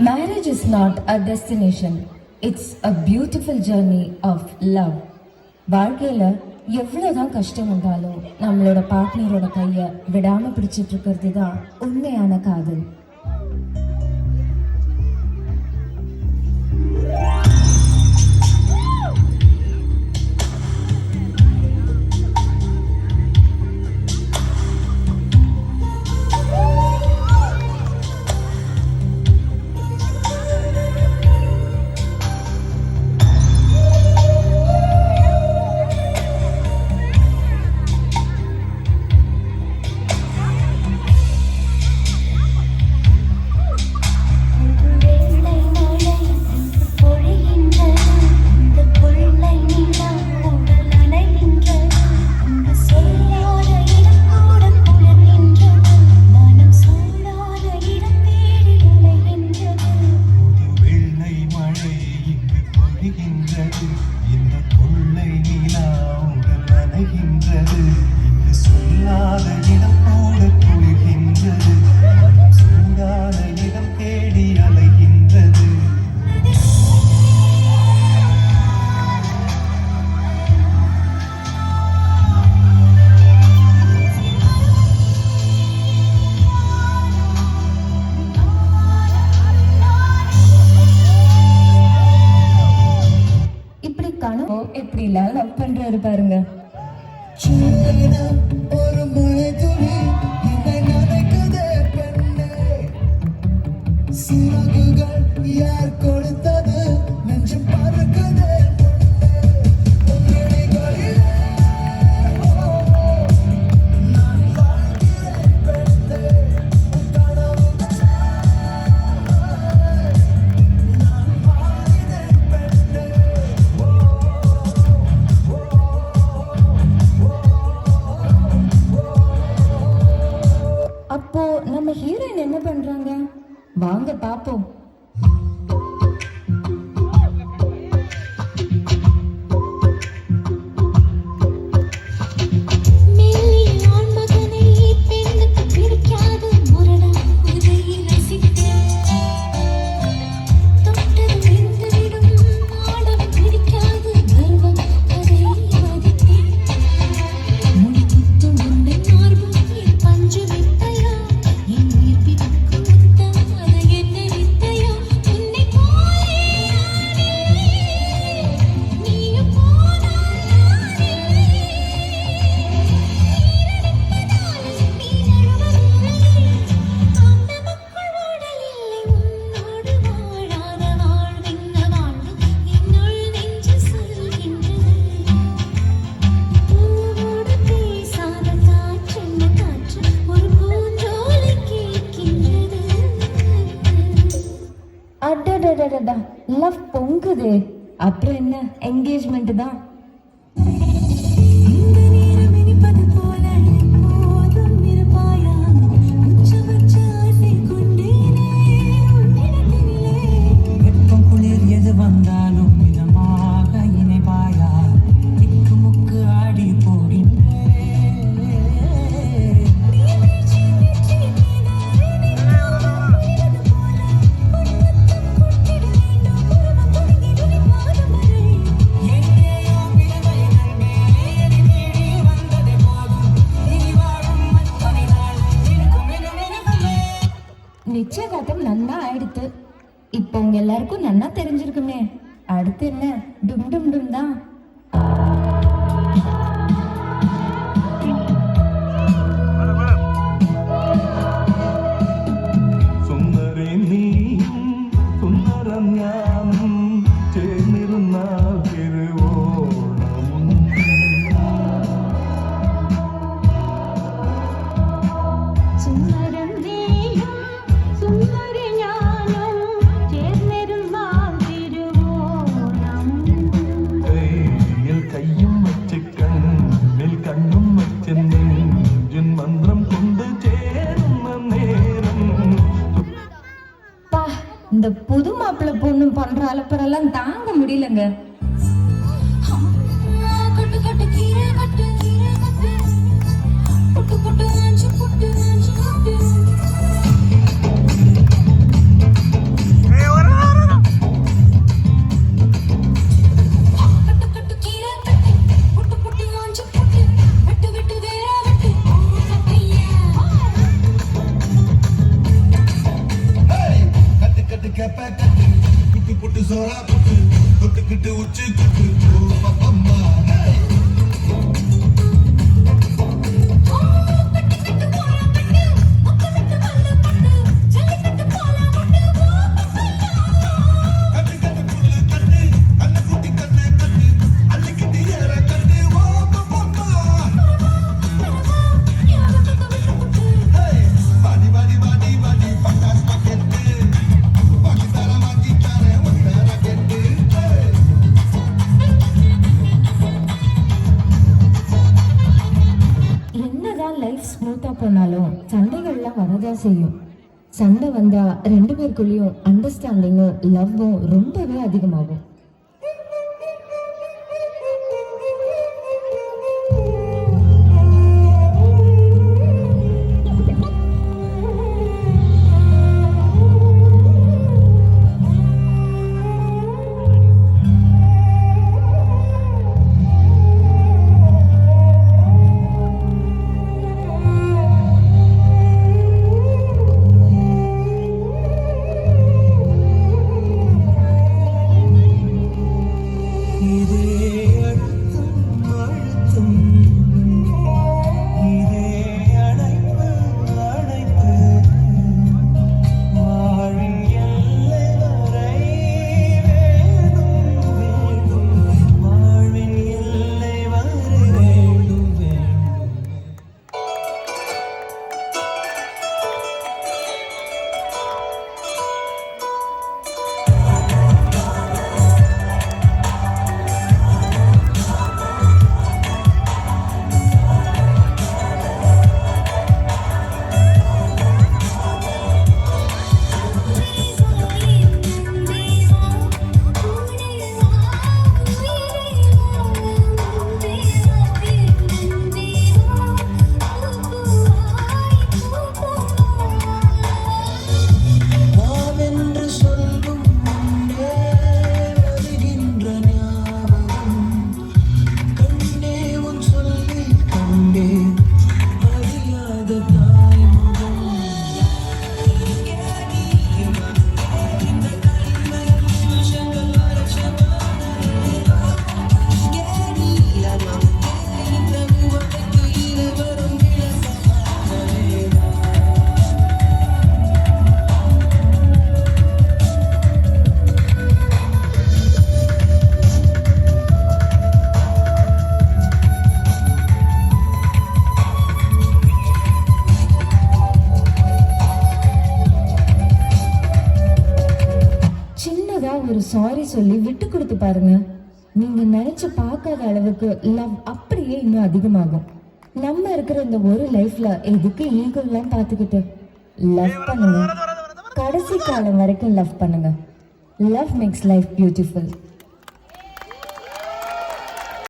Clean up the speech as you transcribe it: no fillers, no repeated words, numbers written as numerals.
Marriage is not a destination. It's a beautiful journey of love. வாழ்க்கையில் எவ்வளோதான் கஷ்டம் வந்தாலும் நம்மளோட பார்ட்னரோட கையை விடாமல் பிடிச்சிட்டு இருக்கிறது தான் உண்மையான காதல். எப்படிலாம் லவ் பண்றாரு பாருங்க. யார் கொடுத்தது நெஞ்சம் பறக்குது. அப்போ நம்ம ஹீரோயின் என்ன பண்றாங்க? வாங்க பாப்போம். லவ் பொங்குது. அப்புறம் என்ன, என்கேஜ்மெண்ட் தான். நிச்சயதார்த்தம் நன்னா ஆயிடுத்து. இப்போ உங்க எல்லாருக்கும் நன்னா தெரிஞ்சிருக்குமே. அடுத்து என்ன, டும் டும் டும் தான். இந்த புது மாப்பிள்ளை பொண்ணு பண்ற அலப்பறெல்லாம் தாங்க முடியலங்க. கேப்ப கட்டு புட்டு புட்டு சோறா புட்டு தொட்டுக்கிட்டு உச்சி குட்டு ஓ பப்பம்மா கட்டு கட்டு புல்லு கட்டு கண்ண குட்டி கண்ண கட்டு அள்ளிக்கிட்டு ஏற கட்டு ஓ பப்பம்மா பாடி பாடி பாடி பாடி பட்டாஸ் பாக்கெட்டு பாக்கி தர வாங்கி தர ஒத்த ராக்கெட்டு என்னதான் லைஃப் ஸ்மூத்தா போனாலும் சண்டைகள்லாம் வரதான் செய்யும். சண்டை வந்தா ரெண்டு பேருக்குள்ளேயும் அண்டர்ஸ்டாண்டிங்கும் லவ்வும் ரொம்பவே அதிகமாகும். இதே அழுத்தம் அழுத்தம் இதே அழைப்பு அழைப்பு வாழின் எல்லை வரை வேண்டும் வேண்டும் வாழின் எல்லை வரை வேண்டும் வேண்டும் நாவென்று சொல்லும் முன்னே வருகின்ற ஞாபகம் கண்ணே உன் சொல்லி கண்டேன் அறியாத தாய்முகம் சின்னதா ஒரு சாரி சொல்லி விட்டு கொடுத்து பாருங்க. நீங்க நினைச்சு பார்க்காத அளவுக்கு லவ் அப்படியே இன்னும் அதிகமாகும். நம்ம இருக்கிற இந்த ஒரு லைஃப்ல எதுக்கு ஈகோலாம் பார்த்துக்கிட்டு லவ் பண்ணுங்க. கடைசி காலம் வரைக்கும் லவ் பண்ணுங்க. Love maths life beautiful.